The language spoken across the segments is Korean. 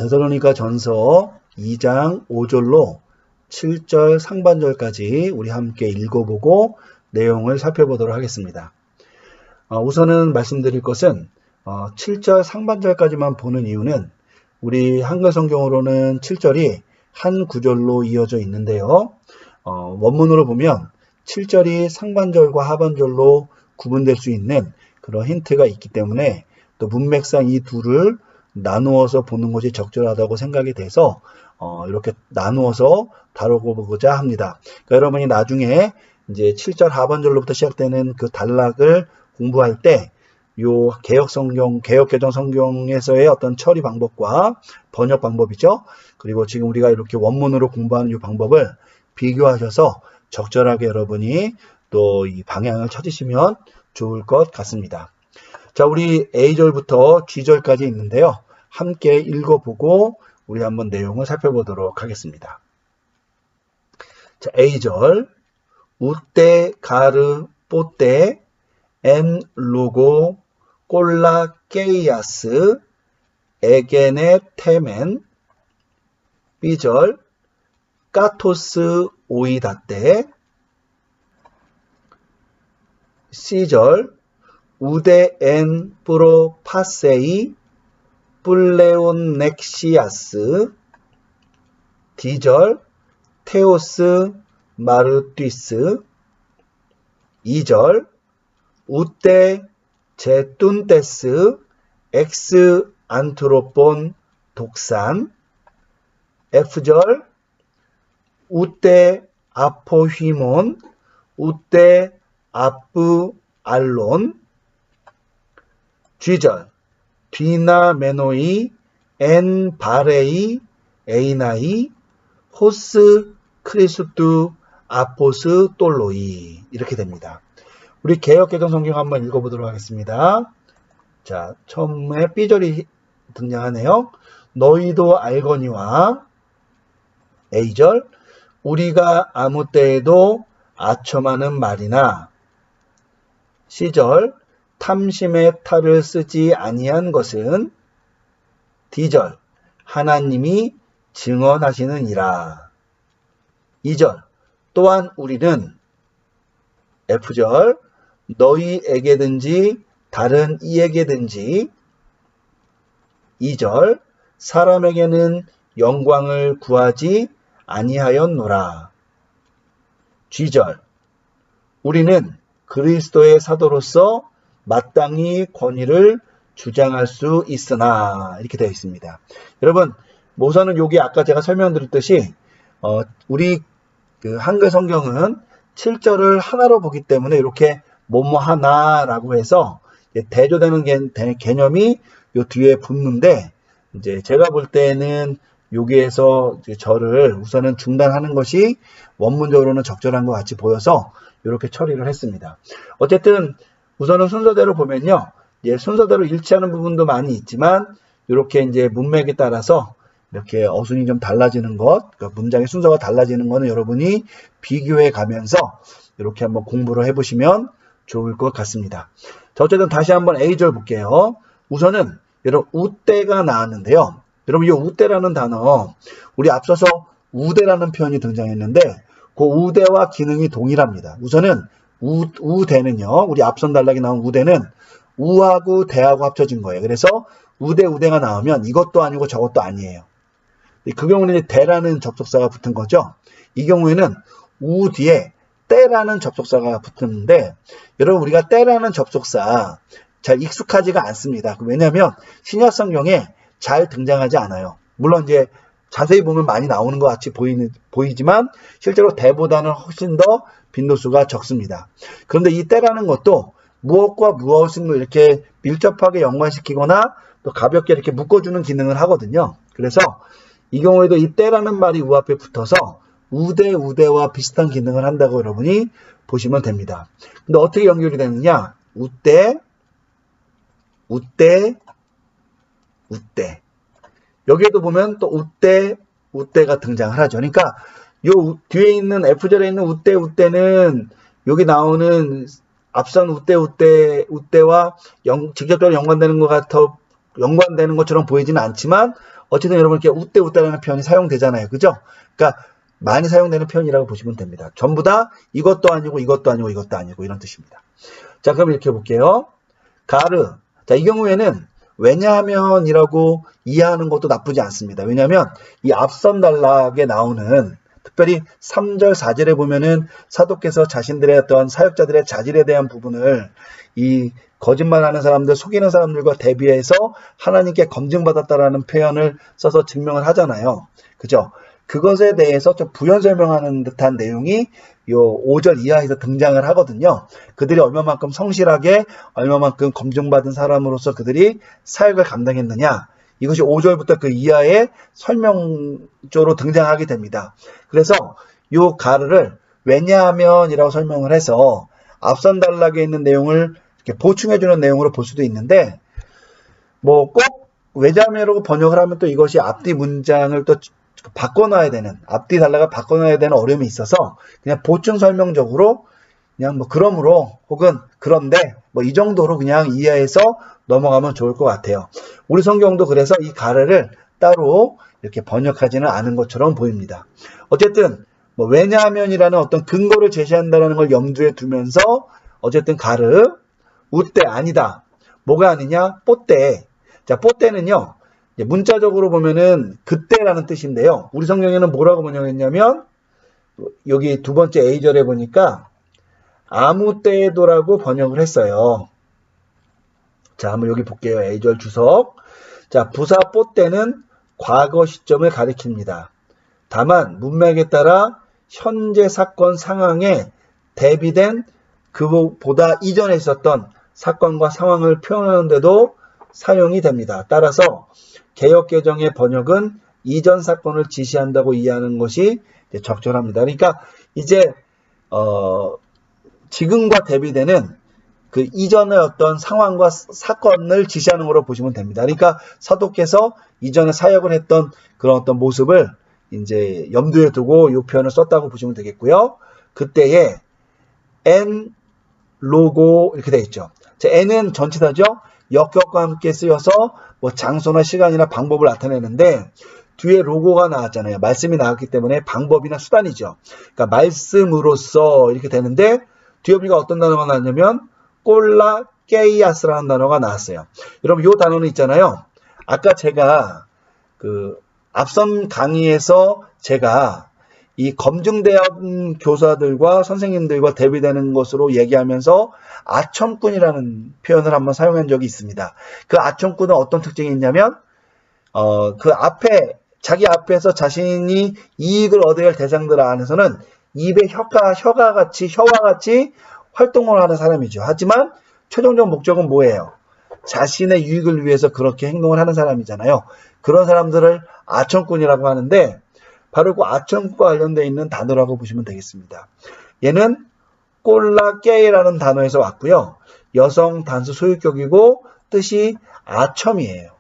데살로니가 전서 2장 5절로 7절 상반절까지 우리 함께 읽어보고 내용을 살펴보도록 하겠습니다. 우선은 말씀드릴 것은 7절 상반절까지만 보는 이유는 우리 한글 성경으로는 7절이 한 구절로 이어져 있는데요. 원문으로 보면 7절이 상반절과 하반절로 구분될 수 있는 그런 힌트가 있기 때문에 또 문맥상 이 둘을 나누어서 보는 것이 적절하다고 생각이 돼서 이렇게 나누어서 다뤄보고자 합니다. 그러니까 여러분이 나중에 이제 7절 하반절로부터 시작되는 그 단락을 공부할 때 요 개역개정 성경에서의 어떤 처리 방법과 번역 방법이죠. 그리고 지금 우리가 이렇게 원문으로 공부하는 이 방법을 비교하셔서 적절하게 여러분이 또 이 방향을 찾으시면 좋을 것 같습니다. 자, 우리 A절부터 G절까지 있는데요. 함께 읽어보고 우리 한번 내용을 살펴보도록 하겠습니다. 자, A절 우떼 가르 뽀떼 엔 로고 꼴라 케이아스 에게네 테멘. B절 까토스 오이다떼. C절 우데 엔 프로 파세이 뿔레온 넥시아스. D절 테오스 마르티스. 2절 우떼 제툰테스 엑스 안트로폰 독산. F절 우떼 아포휘몬 우떼 아프 알론. G절 뒤나메노이 엔 바레이 에이나이 호스 크리스투 아포스 똘로이. 이렇게 됩니다. 우리 개역개정 성경 한번 읽어보도록 하겠습니다. 자, 처음에 B절이 등장하네요. 너희도 알거니와. A절 우리가 아무 때에도 아첨하는 말이나. C절 탐심의 탈을 쓰지 아니한 것은. D절 하나님이 증언하시느니라. 2절 또한 우리는. F절 너희에게든지 다른 이에게든지. 2절 사람에게는 영광을 구하지 아니하였노라. G절 우리는 그리스도의 사도로서 마땅히 권위를 주장할 수 있으나. 이렇게 되어 있습니다. 여러분, 우선은 여기 아까 제가 설명드렸듯이 우리 그 한글 성경은 7절을 하나로 보기 때문에 이렇게 뭐뭐 하나라고 해서 대조되는 개념이 요 뒤에 붙는데, 이제 제가 볼 때는 여기에서 절을 우선은 중단하는 것이 원문적으로는 적절한 것 같이 보여서 이렇게 처리를 했습니다. 어쨌든 우선은 순서대로 보면요, 순서대로 일치하는 부분도 많이 있지만 이렇게 이제 문맥에 따라서 이렇게 어순이 좀 달라지는 것, 그러니까 문장의 순서가 달라지는 거는 여러분이 비교해 가면서 이렇게 한번 공부를 해보시면 좋을 것 같습니다. 자, 어쨌든 다시 한번 A절 볼게요. 우선은 여러분 우떼가 나왔는데요. 여러분 이 우떼라는 단어, 우리 앞서서 우대라는 표현이 등장했는데 그 우대와 기능이 동일합니다. 우선은 우대는요, 우리 앞선 단락에 나온 우대는 우하고 대하고 합쳐진 거예요. 그래서 우대가 나오면 이것도 아니고 저것도 아니에요. 그 경우는 대라는 접속사가 붙은 거죠. 이 경우에는 우 뒤에 때라는 접속사가 붙었는데, 여러분 우리가 때라는 접속사 잘 익숙하지가 않습니다. 왜냐하면 신약 성경에 잘 등장하지 않아요. 물론 이제 자세히 보면 많이 나오는 것 같이 보이지만 실제로 대보다는 훨씬 더 빈도수가 적습니다. 그런데 이 때라는 것도 무엇과 무엇을 이렇게 밀접하게 연관시키거나 또 가볍게 이렇게 묶어주는 기능을 하거든요. 그래서 이 경우에도 이 때라는 말이 우 앞에 붙어서 우대와 비슷한 기능을 한다고 여러분이 보시면 됩니다. 근데 어떻게 연결이 되느냐? 우대. 여기에도 보면 또 우대가 등장을 하죠. 그러니까 요 뒤에 있는 F절에 있는 우대는 여기 나오는 앞선 우대와 직접적으로 연관되는 것처럼 보이지는 않지만 어쨌든 여러분 이렇게 웃대라는 표현이 사용되잖아요. 그죠? 그러니까 많이 사용되는 표현이라고 보시면 됩니다. 전부 다 이것도 아니고 이것도 아니고 이것도 아니고 이런 뜻입니다. 자, 그럼 이렇게 볼게요. 가르. 자, 이 경우에는 왜냐하면이라고 이해하는 것도 나쁘지 않습니다. 왜냐하면 이 앞선 단락에 나오는 특별히 3절, 4절에 보면은 사도께서 자신들의 어떤 사역자들의 자질에 대한 부분을 이 거짓말하는 사람들, 속이는 사람들과 대비해서 하나님께 검증받았다라는 표현을 써서 증명을 하잖아요. 그죠? 그것에 대해서 좀 부연 설명하는 듯한 내용이 요 5절 이하에서 등장을 하거든요. 그들이 얼마만큼 성실하게, 얼마만큼 검증받은 사람으로서 그들이 사역을 감당했느냐. 이것이 5절부터 그 이하의 설명조로 등장하게 됩니다. 그래서 요 가르를 왜냐하면이라고 설명을 해서 앞선 단락에 있는 내용을 이렇게 보충해주는 내용으로 볼 수도 있는데, 뭐 꼭 왜냐하면으로 번역을 하면 또 이것이 앞뒤 문장을 또 바꿔놔야 되는, 앞뒤 단락을 바꿔놔야 되는 어려움이 있어서 그냥 보충 설명적으로 그냥 뭐 그러므로 혹은 그런데 뭐 이 정도로 그냥 이해해서 넘어가면 좋을 것 같아요. 우리 성경도 그래서 이 가르를 따로 이렇게 번역하지는 않은 것처럼 보입니다. 어쨌든 뭐 왜냐하면이라는 어떤 근거를 제시한다는 걸 염두에 두면서 어쨌든 가르, 우때 아니다. 뭐가 아니냐? 뽀때. 자, 뽀때는요. 문자적으로 보면은 그때라는 뜻인데요. 우리 성경에는 뭐라고 번역했냐면 여기 두 번째 A절에 보니까 아무 때에도라고 번역을 했어요. 자, 한번 여기 볼게요. A절 주석. 자, 부사 뽀때는 과거 시점을 가리킵니다. 다만 문맥에 따라 현재 사건 상황에 대비된 그보다 이전에 있었던 사건과 상황을 표현하는 데도 사용이 됩니다. 따라서 개역개정의 번역은 이전 사건을 지시한다고 이해하는 것이 적절합니다. 그러니까 이제 지금과 대비되는 그 이전의 어떤 상황과 사건을 지시하는 거로 보시면 됩니다. 그러니까 사도께서 이전에 사역을 했던 그런 어떤 모습을 이제 염두에 두고 이 표현을 썼다고 보시면 되겠고요. 그때에 N, 로고 이렇게 되어 있죠. 자, N은 전치사죠. 역격과 함께 쓰여서 뭐 장소나 시간이나 방법을 나타내는데 뒤에 로고가 나왔잖아요. 말씀이 나왔기 때문에 방법이나 수단이죠. 그러니까 말씀으로써 이렇게 되는데 뒤에 보니까 어떤 단어가 나왔냐면 꼴라 게이아스라는 단어가 나왔어요. 여러분 이 단어는 있잖아요. 아까 제가 그 앞선 강의에서 제가 이 검증된 교사들과 선생님들과 대비되는 것으로 얘기하면서 아첨꾼이라는 표현을 한번 사용한 적이 있습니다. 그 아첨꾼은 어떤 특징이 있냐면 그 앞에 자기 앞에서 자신이 이익을 얻어야 할 대상들 안에서는 입에 혀와 같이 활동을 하는 사람이죠. 하지만 최종적 목적은 뭐예요? 자신의 유익을 위해서 그렇게 행동을 하는 사람이잖아요. 그런 사람들을 아첨꾼이라고 하는데 바로 그 아첨과 관련되어 있는 단어라고 보시면 되겠습니다. 얘는 꼴라게이라는 단어에서 왔고요. 여성 단수 소유격이고 뜻이 아첨이에요.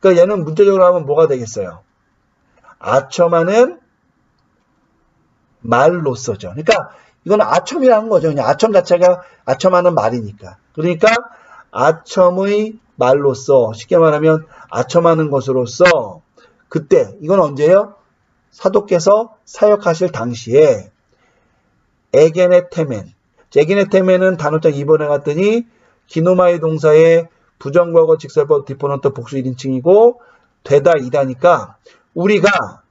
그러니까 얘는 문자적으로 하면 뭐가 되겠어요? 아첨하는 말로서죠. 그러니까 이건 아첨이라는 거죠. 그냥 아첨 자체가 아첨하는 말이니까. 그러니까 아첨의 말로서 쉽게 말하면 아첨하는 것으로서 그때 이건 언제예요? 사도께서 사역하실 당시에 에게네테멘. 에게네테멘은 단어장 2번에 갔더니 기노마이 동사의 부정과거 직설법 디포넌트 복수 1인칭이고 되다 이다니까 우리가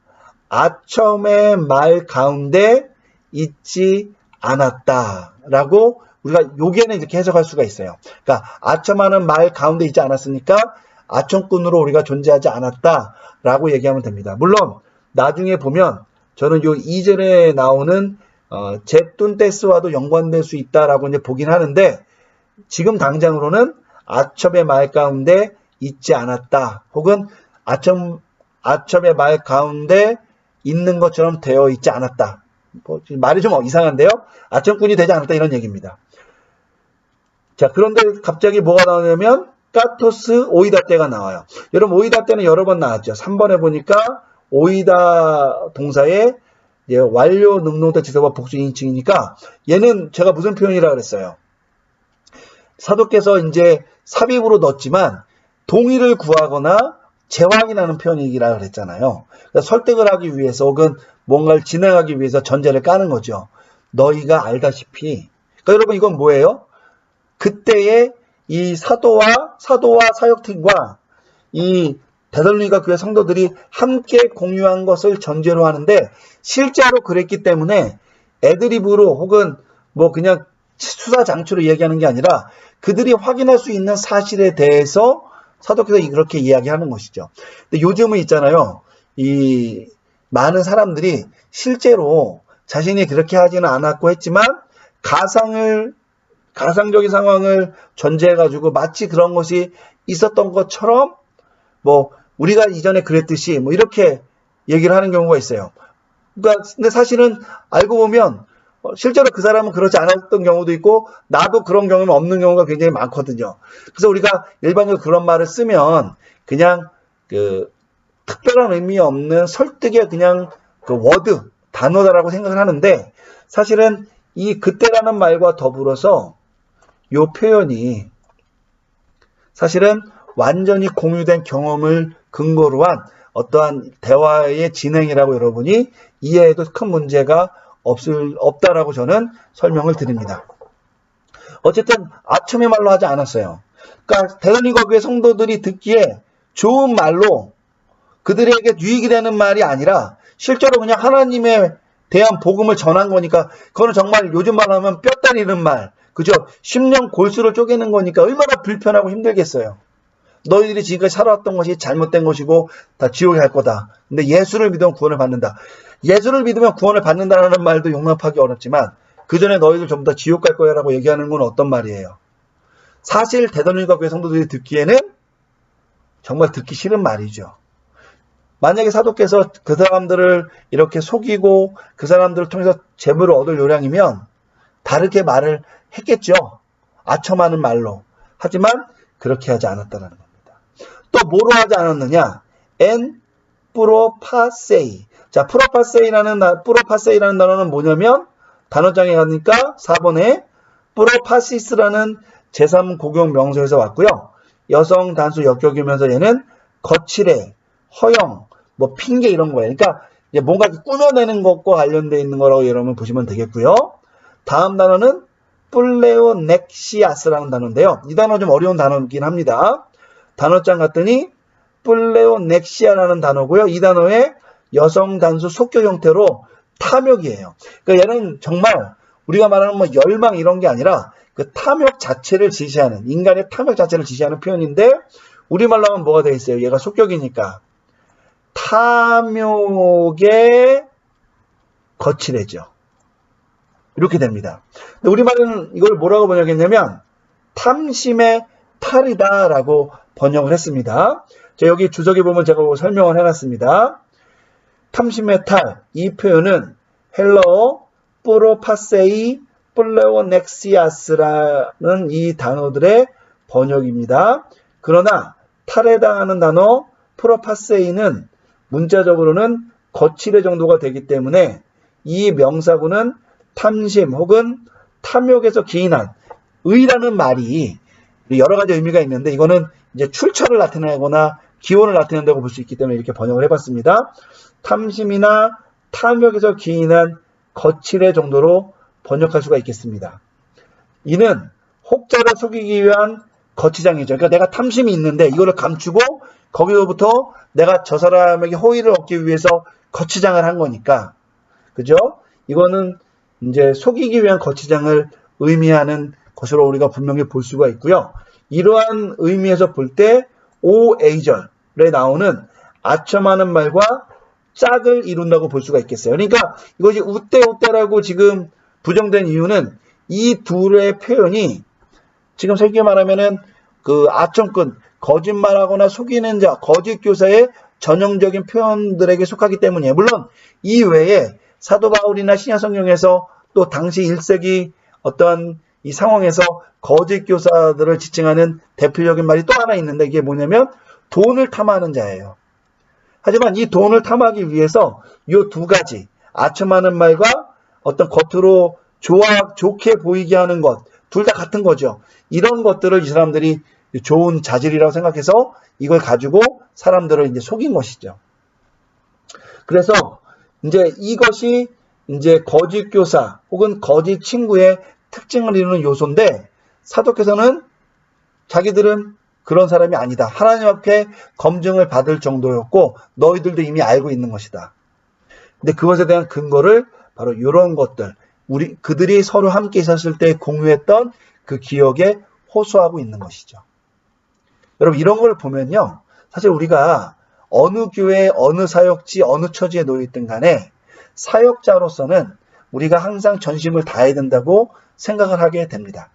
아첨의 말 가운데 있지 않았다라고 우리가 요게는 이렇게 해석할 수가 있어요. 그러니까 아첨하는 말 가운데 있지 않았으니까 아첨꾼으로 우리가 존재하지 않았다라고 얘기하면 됩니다. 물론 나중에 보면 저는 요 2절에 나오는 제툰테스와도 연관될 수 있다라고 이제 보긴 하는데 지금 당장으로는 아첨의 말 가운데 있지 않았다. 혹은 아첨의 말 가운데 있는 것처럼 되어 있지 않았다. 말이 좀 이상한데요. 아첨꾼이 되지 않았다 이런 얘기입니다. 자, 그런데 갑자기 뭐가 나오냐면 까토스 오이다 때가 나와요. 여러분 오이다 때는 여러 번 나왔죠. 3번에 보니까 오이다 동사의 완료 능동태 지서와 복수 2인칭이니까 얘는 제가 무슨 표현이라 그랬어요. 사도께서 이제 삽입으로 넣었지만 동의를 구하거나 재확인하는 표현이라 그랬잖아요. 그러니까 설득을 하기 위해서 혹은 뭔가를 진행하기 위해서 전제를 까는 거죠. 너희가 알다시피. 그러니까 여러분 이건 뭐예요? 그때의 이 사도와 사역팀과 이 데살로니가 교회 성도들이 함께 공유한 것을 전제로 하는데 실제로 그랬기 때문에 애드리브로 혹은 뭐 그냥 수사장치로 얘기하는 게 아니라 그들이 확인할 수 있는 사실에 대해서 사도께서 그렇게 이야기하는 것이죠. 근데 요즘은 있잖아요. 이 많은 사람들이 실제로 자신이 그렇게 하지는 않았고 했지만 가상적인 상황을 전제해가지고 마치 그런 것이 있었던 것처럼 뭐 우리가 이전에 그랬듯이 뭐 이렇게 얘기를 하는 경우가 있어요. 그러니까 근데 사실은 알고 보면 실제로 그 사람은 그렇지 않았던 경우도 있고 나도 그런 경험이 없는 경우가 굉장히 많거든요. 그래서 우리가 일반적으로 그런 말을 쓰면 그냥 그 특별한 의미 없는 설득의 그냥 그 워드, 단어다라고 생각을 하는데 사실은 이 그때라는 말과 더불어서 이 표현이 사실은 완전히 공유된 경험을 근거로 한 어떠한 대화의 진행이라고 여러분이 이해해도 큰 문제가 없다라고 저는 설명을 드립니다. 어쨌든 아첨의 말로 하지 않았어요. 그러니까 데살로니가 교회 성도들이 듣기에 좋은 말로 그들에게 유익이 되는 말이 아니라 실제로 그냥 하나님에 대한 복음을 전한 거니까 그거는 정말 요즘 말로 하면 뼈 때리는 말, 그죠? 10년 골수를 쪼개는 거니까 얼마나 불편하고 힘들겠어요. 너희들이 지금까지 살아왔던 것이 잘못된 것이고 다 지옥에 갈 거다. 근데 예수를 믿으면 구원을 받는다. 예수를 믿으면 구원을 받는다는 말도 용납하기 어렵지만 그 전에 너희들 전부 다 지옥 갈 거야 라고 얘기하는 건 어떤 말이에요? 사실 데살로니가 교회 성도들이 듣기에는 정말 듣기 싫은 말이죠. 만약에 사도께서 그 사람들을 이렇게 속이고 그 사람들을 통해서 재물을 얻을 요량이면 다르게 말을 했겠죠. 아첨하는 말로. 하지만 그렇게 하지 않았다는 겁니다. 또 뭐로 하지 않았느냐? 엔 프로파세이. 자, 프로파세이라는 단어는 뭐냐면 단어장에 가니까 4번에 프로파시스라는 제3고경 명소에서 왔고요. 여성 단수 역격이면서 얘는 거칠해, 허영, 뭐 핑계 이런 거예요. 그러니까 뭔가 꾸며내는 것과 관련되어 있는 거라고 여러분 보시면 되겠고요. 다음 단어는 플레오넥시아스라는 단어인데요. 이 단어 좀 어려운 단어이긴 합니다. 단어장 갔더니 플레오넥시아라는 단어고요. 이 단어의 여성 단수 속격 형태로 탐욕이에요. 그러니까 얘는 정말 우리가 말하는 뭐 열망 이런 게 아니라 그 탐욕 자체를 지시하는 인간의 탐욕 자체를 지시하는 표현인데 우리말로 하면 뭐가 되어 있어요? 얘가 속격이니까 탐욕에 거칠해져. 이렇게 됩니다. 근데 우리말은 이걸 뭐라고 번역했냐면 탐심의 탈이다라고 번역을 했습니다. 자, 여기 주석에 보면 제가 설명을 해놨습니다. 탐심의 탈, 이 표현은 헬러어 프로파세이 플레오넥시아스라는 이 단어들의 번역입니다. 그러나 탈해당하는 단어 프로파세이는 문자적으로는 거칠의 정도가 되기 때문에 이 명사구는 탐심 혹은 탐욕에서 기인한 의라는 말이 여러 가지 의미가 있는데 이거는 이제 출처를 나타내거나 기원을 나타낸다고 볼 수 있기 때문에 이렇게 번역을 해봤습니다. 탐심이나 탐욕에서 기인한 거칠의 정도로 번역할 수가 있겠습니다. 이는 혹자를 속이기 위한 거치장이죠. 그러니까 내가 탐심이 있는데 이거를 감추고 거기서부터 내가 저 사람에게 호의를 얻기 위해서 거치장을 한 거니까. 그죠? 이거는 이제 속이기 위한 거치장을 의미하는 것으로 우리가 분명히 볼 수가 있고요. 이러한 의미에서 볼 때 오에이절에 나오는 아첨하는 말과 짝을 이룬다고 볼 수가 있겠어요. 그러니까 이것이 우때우때라고 지금 부정된 이유는 이 둘의 표현이 지금 쉽게 말하면은 그 아첨꾼, 거짓말하거나 속이는 자, 거짓 교사의 전형적인 표현들에게 속하기 때문이에요. 물론 이 외에 사도 바울이나 신약 성경에서 또 당시 1세기 어떤 이 상황에서 거짓 교사들을 지칭하는 대표적인 말이 또 하나 있는데 이게 뭐냐면 돈을 탐하는 자예요. 하지만 이 돈을 탐하기 위해서 이 두 가지 아첨하는 말과 어떤 겉으로 좋게 보이게 하는 것 둘 다 같은 거죠. 이런 것들을 이 사람들이 좋은 자질이라고 생각해서 이걸 가지고 사람들을 이제 속인 것이죠. 그래서 이제 이것이 이제 거짓 교사 혹은 거짓 친구의 특징을 이루는 요소인데, 사도께서는 자기들은 그런 사람이 아니다. 하나님 앞에 검증을 받을 정도였고 너희들도 이미 알고 있는 것이다. 근데 그것에 대한 근거를 바로 이런 것들, 그들이 서로 함께 있었을 때 공유했던 그 기억에 호소하고 있는 것이죠. 여러분, 이런 걸 보면요, 사실 우리가 어느 교회, 어느 사역지, 어느 처지에 놓여있든 간에 사역자로서는 우리가 항상 전심을 다해야 된다고 생각을 하게 됩니다.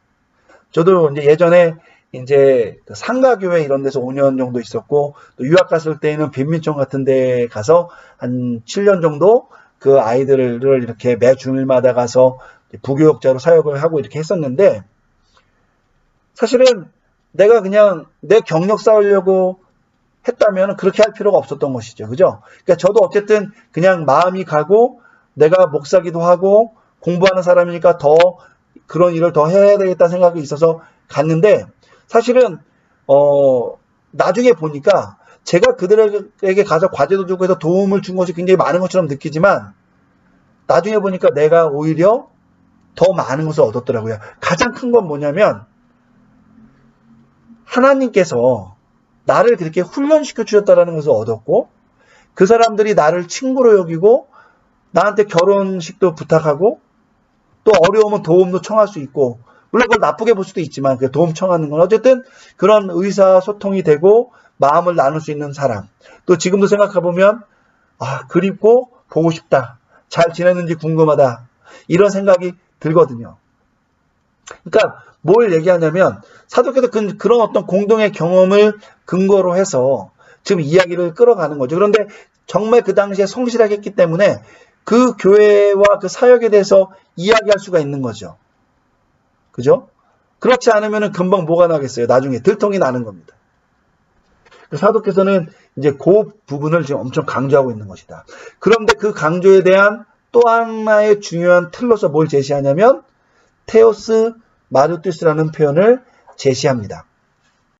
저도 이제 예전에 이제 상가교회 이런 데서 5년 정도 있었고, 또 유학 갔을 때는 빈민촌 같은 데 가서 한 7년 정도 그 아이들을 이렇게 매 주일마다 가서 부교육자로 사역을 하고 이렇게 했었는데, 사실은 내가 그냥 내 경력 쌓으려고 했다면 그렇게 할 필요가 없었던 것이죠. 그죠? 그러니까 저도 어쨌든 그냥 마음이 가고 내가 목사기도 하고 공부하는 사람이니까 더 그런 일을 더 해야 되겠다 생각이 있어서 갔는데, 사실은 나중에 보니까 제가 그들에게 가서 과제도 주고 해서 도움을 준 것이 굉장히 많은 것처럼 느끼지만, 나중에 보니까 내가 오히려 더 많은 것을 얻었더라고요. 가장 큰 건 뭐냐면, 하나님께서 나를 그렇게 훈련시켜 주셨다는 것을 얻었고, 그 사람들이 나를 친구로 여기고 나한테 결혼식도 부탁하고 또 어려우면 도움도 청할 수 있고, 물론 그걸 나쁘게 볼 수도 있지만 그 도움 청하는 건 어쨌든 그런 의사소통이 되고 마음을 나눌 수 있는 사람, 또 지금도 생각해보면 그립고 보고 싶다, 잘 지냈는지 궁금하다, 이런 생각이 들거든요. 그러니까 뭘 얘기하냐면, 사도께서 그런 어떤 공동의 경험을 근거로 해서 지금 이야기를 끌어가는 거죠. 그런데 정말 그 당시에 성실하게 했기 때문에 그 교회와 그 사역에 대해서 이야기할 수가 있는 거죠. 그죠? 그렇지 않으면 금방 뭐가 나겠어요? 나중에 들통이 나는 겁니다. 사도께서는 이제 그 부분을 지금 엄청 강조하고 있는 것이다. 그런데 그 강조에 대한 또 하나의 중요한 틀로서 뭘 제시하냐면 테오스 마르투스라는 표현을 제시합니다.